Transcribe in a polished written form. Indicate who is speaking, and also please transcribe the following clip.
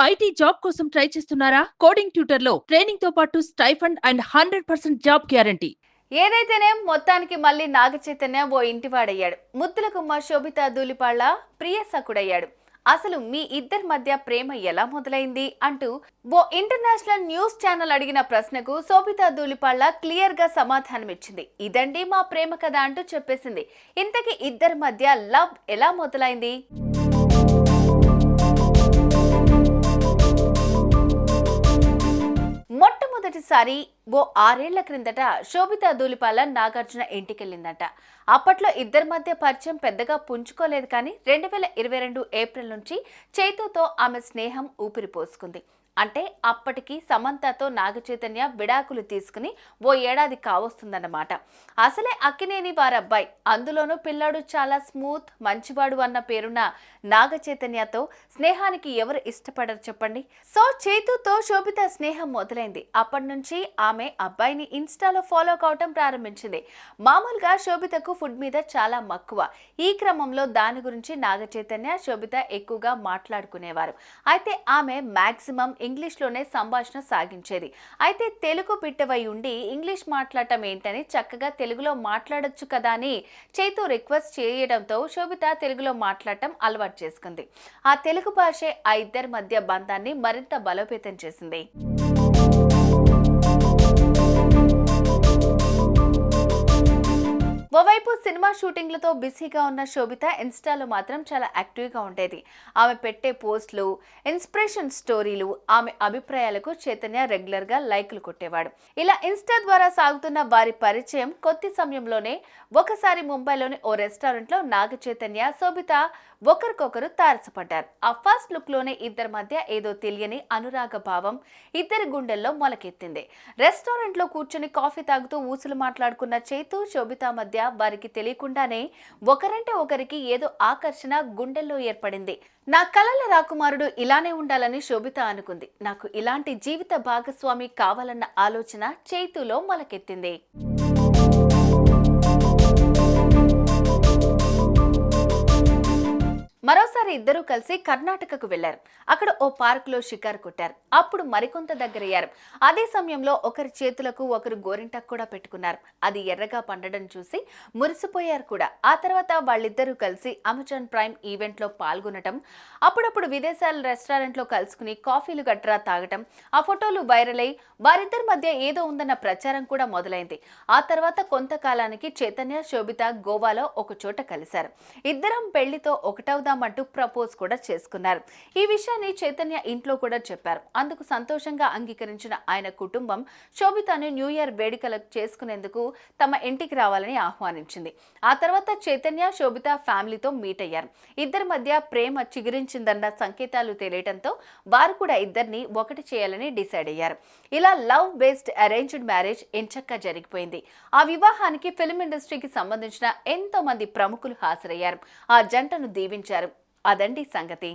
Speaker 1: IT job కోసం try చేస్తున్నారా? Coding tutor లో ట్రైనింగ్ తో పాటు స్టైఫండ్ అండ్ 100% జాబ్ గ్యారంటీ.
Speaker 2: ఏదైతేనే మొత్తానికి మళ్ళీ నాగ చైతన్య ఓ ఇంటివాడయ్యాడు. ముద్దుల గుమ్మ శోభితా ధూళిపాళ్ల ప్రియ సకుడయ్యాడు. అసలు మీ ఇద్దరి మధ్య ప్రేమ ఎలా మొదలైంది అంటూ ఓ ఇంటర్నేషనల్ న్యూస్ ఛానల్ అడిగిన ప్రశ్నకు శోభితా ధూళిపాళ్ల క్లియర్ గా సమాధానం ఇచ్చింది. ఇదండి మా ప్రేమ కథ అంటూ చెప్పేసింది. ఇంతకీ ఇద్దరి మధ్య లవ్ ఎలా మొదలైంది? మొట్టమొదటిసారి ఓ 6 ఏళ్ల క్రిందట శోభితా ధూళిపాల నాగార్జున ఇంటికెళ్ళిందట. అప్పట్లో ఇద్దరి మధ్య పరిచయం పెద్దగా పుంజుకోలేదు, కానీ 2022 ఏప్రిల్ నుంచి చైతుతో ఆమె స్నేహం ఊపిరి పోసుకుంది. అంటే అప్పటికి సమంతతో నాగచైతన్య విడాకులు తీసుకుని ఓ ఏడాది కావస్తుందన్నమాట. అసలే అక్కినేని వారబ్బాయి, అందులోనూ పిల్లాడు చాలా స్మూత్ మంచివాడు అన్న పేరున్న నాగచైతన్యతో స్నేహానికి ఎవరు ఇష్టపడరు చెప్పండి. సో చైతుతో శోభిత స్నేహం మొదలైంది. అప్పటి నుంచి ఆమె అబ్బాయిని ఇన్స్టాలో ఫాలో కావటం ప్రారంభించింది. మామూలుగా శోభితకు ఫుడ్ మీద చాలా మక్కువ. ఈ క్రమంలో దాని గురించి నాగచైతన్య శోభిత ఎక్కువగా మాట్లాడుకునేవారు. అయితే ఆమె మాక్సిమం ఇంగ్లీష్లోనే సంభాషణ సాగించేది. అయితే తెలుగు బిడ్డవై ఉండి ఇంగ్లీష్ మాట్లాడటం ఏంటని చక్కగా తెలుగులో మాట్లాడొచ్చు కదా అని చైతు రిక్వెస్ట్ చేయడంతో శోభిత తెలుగులో మాట్లాడటం అలవాటు చేసుకుంది. ఆ తెలుగు భాషే ఆ ఇద్దరి మధ్య బంధాన్ని మరింత బలోపేతం చేసింది. ఓవైపు సినిమా షూటింగ్లతో బిజీగా ఉన్న శోభిత ఇన్స్టాలో మాత్రం చాలా యాక్టివ్గా ఉండేది. ఆమె పెట్టే పోస్టులు, ఇన్స్పిరేషన్ స్టోరీలు, ఆమె అభిప్రాయాలకు చైతన్య రెగ్యులర్గా లైకులు కొట్టేవాడు. ఇలా ఇన్స్టా ద్వారా సాగుతున్న వారి పరిచయం కొద్ది సమయంలోనే ఒకసారి ముంబైలోని ఓ రెస్టారెంట్లో నాగ చైతన్య, శోభిత ఒకరికొకరు తారసపడ్డారు. ఆ ఫస్ట్ లుక్ లోనే ఇద్దరి మధ్య ఏదో తెలియని అనురాగ భావం ఇద్దరి గుండెల్లో మొలకెత్తింది. రెస్టారెంట్ లో కూర్చొని కాఫీ తాగుతూ ఊసులు మాట్లాడుకున్న చైతు, శోభిత మధ్య వారికి తెలియకుండానే ఒకరంటే ఒకరికి ఏదో ఆకర్షణ గుండెల్లో ఏర్పడింది. నా కలల రాకుమారుడు ఇలానే ఉండాలని శోభిత అనుకుంది. నాకు ఇలాంటి జీవిత భాగస్వామి కావాలన్న ఆలోచన చైతులో మొలకెత్తింది. మరోసారి ఇద్దరూ కలిసి కర్ణాటకకు వెళ్లారు. అక్కడ ఓ పార్కులో షికారు కొట్టారు. అప్పుడు మరికొంత దగ్గరయ్యారు. అదే సమయంలో ఒకరి చేతులకు ఒకరు గోరింటాకు కూడా పెట్టుకున్నారు. అది ఎర్రగా పండడం చూసి మురిసిపోయారు కూడా. ఆ తర్వాత వాళ్ళిద్దరూ కలిసి అమెజాన్ ప్రైమ్ ఈవెంట్ లో పాల్గొనటం, అప్పుడప్పుడు విదేశాల రెస్టారెంట్ లో కలుసుకుని కాఫీలు గట్రా తాగటం, ఆ ఫోటోలు వైరల్ అయి వారిద్దరి మధ్య ఏదో ఉందన్న ప్రచారం కూడా మొదలైంది. ఆ తర్వాత కొంతకాలానికి చైతన్య, శోభిత గోవాలో ఒక చోట కలిశారు. ఇద్దరం పెళ్లితో ఒకటవుదామంటూ ప్రపోజ్ కూడా చేసుకున్నారు. ఈ విషయాన్ని చైతన్య ఇంట్లో కూడా చెప్పారు. అందుకు సంతోషంగా అంగీకరించిన ఆయన కుటుంబం శోభితను న్యూ ఇయర్ వేడుకలకు చేసుకునేందుకు తమ ఇంటికి రావాలని ఆహ్వానించింది. ఆ తర్వాత చైతన్య, శోభిత ఫ్యామిలీతో మీట్ అయ్యారు. ఇద్దరి మధ్య ప్రేమ చిగురించిందన్న సంకేతాలు తెలియడంతో వారు కూడా ఇద్దరిని ఒకటి చేయాలని డిసైడ్ అయ్యారు. ఇలా లవ్ బేస్డ్ అరేంజ్డ్ మ్యారేజ్ ఎంచక్కా జరిగిపోయింది. ఆ వివాహానికి ఫిల్మ్ ఇండస్ట్రీకి సంబంధించిన ఎంతో మంది ప్రముఖులు హాజరయ్యారు. ఆ జంటను దీవించారు. అదండి సంగతి.